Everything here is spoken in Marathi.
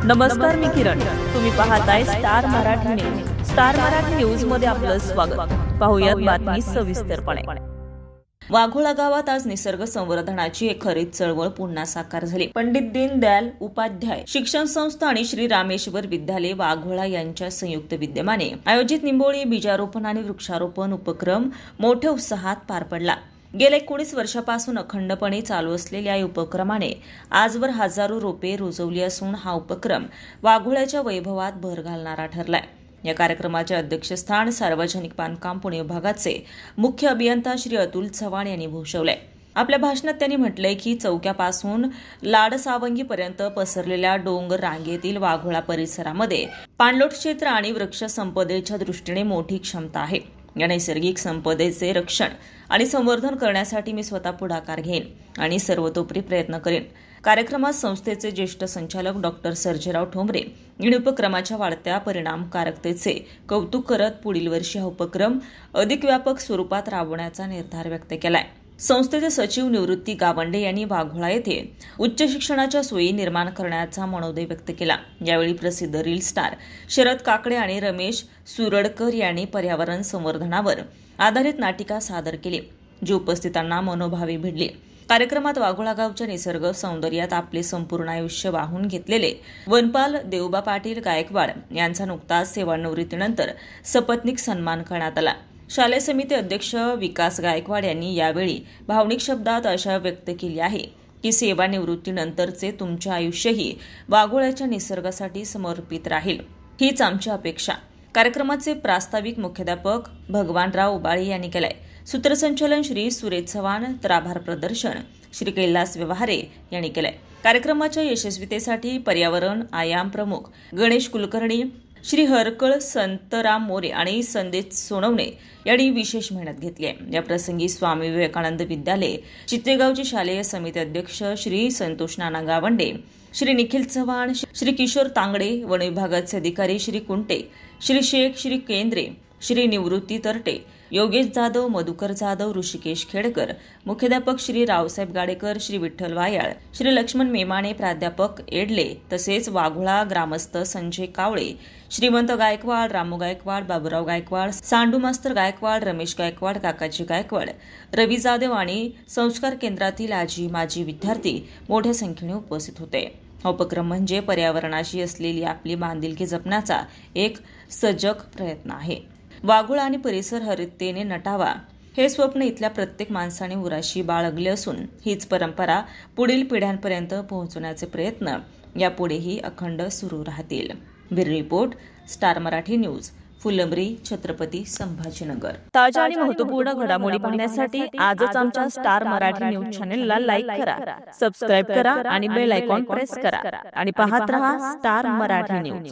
नमस्कार, मी किरण. तुम्ही पाहताय star Marathi news. Star Marathi news मध्ये आपलं स्वागत. पाहूयात बातमी सविस्तरपणे. वाघोळा गावात आज निसर्ग संवर्धनाची एक हरित चळवळ पुन्हा साकार झाली. पंडित दीनदयाल उपाध्याय शिक्षण संस्था आणि श्री रामेश्वर विद्यालय वाघोळा यांच्या संयुक्त विद्यमाने आयोजित निंबोळी बीजारोपण आणि वृक्षारोपण उपक्रम मोठ्या उत्साहात पार पडला. गेल्या 19 वर्षापासून अखंडपणे चालू असलेल्या या उपक्रमाने आजवर हजारो रोपे रुजवली असून हा उपक्रम वाघोळ्याच्या वैभवात भर घालणारा ठरलाय. या कार्यक्रमाचे अध्यक्षस्थान सार्वजनिक बांधकाम पुणे विभागाचे मुख्य अभियंता श्री अतुल चव्हाण यांनी भूषवले. आपल्या भाषणात त्यांनी म्हटलंय की चौक्यापासून लाडसावंगीपर्यंत पसरलेल्या डोंगर रांगेतील वाघोळा परिसरामध्ये पाणलोट क्षेत्र आणि वृक्ष संपदेच्या दृष्टीने मोठी क्षमता आहे. या नैसर्गिक संपदेचे रक्षण आणि संवर्धन करण्यासाठी मी स्वतः पुढाकार घेईन आणि सर्वतोपरी प्रयत्न करेन. कार्यक्रमात संस्थेचे ज्येष्ठ संचालक डॉक्टर सर्जेराव ठोंबरे यांनी उपक्रमाच्या वाढत्या परिणामकारकतेचे कौतुक करत पुढील वर्षी हा उपक्रम अधिक व्यापक स्वरूपात राबवण्याचा निर्धार व्यक्त केलाय. संस्थेचे सचिव निवृत्ती गावंडे यांनी वाघोळा येथे उच्च शिक्षणाच्या सोयी निर्माण करण्याचा मनोदय व्यक्त केला. यावेळी प्रसिद्ध रील स्टार शरद काकडे आणि रमेश सुरडकर यांनी पर्यावरण संवर्धनावर आधारित नाटिका सादर केली, जी उपस्थितांना मनोभावे भिडली. कार्यक्रमात वाघोळा गावच्या निसर्ग सौंदर्यात आपले संपूर्ण आयुष्य वाहून घेतलेले वनपाल देवबा पाटील गायकवाड यांचा नुकताच सेवानिवृत्तीनंतर सपत्नीक सन्मान करण्यात आला. शालेय समिती अध्यक्ष विकास गायकवाड यांनी यावेळी भावनिक शब्दात आशा व्यक्त केली आहे की सेवानिवृत्तीनंतरचे तुमचे आयुष्यही वाघोळ्याच्या निसर्गासाठी समर्पित राहील, हीच आमची अपेक्षा. कार्यक्रमाचे प्रास्ताविक मुख्याध्यापक भगवानराव उबाळे यांनी केलंय. सूत्रसंचालन श्री सुरेश चव्हाण तर आभार प्रदर्शन श्री कैलास व्यवहारे यांनी केलंय. कार्यक्रमाच्या यशस्वीतेसाठी पर्यावरण आयाम प्रमुख गणेश कुलकर्णी, श्री हरकळ संतराम मोरे आणि संदेश सोनवणे यांनी विशेष मेहनत घेतली आहे. या प्रसंगी स्वामी विवेकानंद विद्यालय चित्तेगावचे शालेय समिती अध्यक्ष श्री संतोष नाना गावंडे, श्री निखिल चव्हाण, श्री किशोर तांगडे, वन विभागाचे अधिकारी श्री कुंटे, श्री शेख, श्री केंद्रे, श्री निवृत्ती तरटे, योगेश जाधव, मधुकर जाधव, ऋषिकेश खेडकर, मुख्याध्यापक श्री रावसाहेब गाडेकर, श्री विठ्ठल वायाळ, श्री लक्ष्मण मेमाने, प्राध्यापक एडले, तसेच वाघोळा ग्रामस्थ संजय कावळे, श्रीमंत गायकवाड, रामू गायकवाड, बाबूराव गायकवाड, सांडू मास्तर गायकवाड, रमेश गायकवाड, काकाजी गायकवाड, रवी जाधव आणि संस्कार केंद्रातील आजी माजी विद्यार्थी मोठ्या संख्येने उपस्थित होते. हा उपक्रम म्हणजे पर्यावरणाशी असलेली आपली बांधिलकी जपण्याचा एक सजग प्रयत्न आहे. वाघोळा आणि परिसर हरिततेने नटावा हे स्वप्न इथल्या प्रत्येक माणसाने उराशी बाळगले असून हीच परंपरा पुढील पिढ्यांपर्यंत पोहोचवण्याचे प्रयत्न यापुढेही अखंड सुरू राहतील. Bureau report, star Marathi news, Phulambri, Chhatrapati Sambhajinagar. ताज्या आणि महत्त्वपूर्ण घडामोडी पाहण्यासाठी आजच आमच्या स्टार मराठी न्यूज चॅनेलला लाईक करा, सबस्क्राईब करा आणि बेल आयकॉन प्रेस करा आणि पाहत रहा स्टार मराठी न्यूज.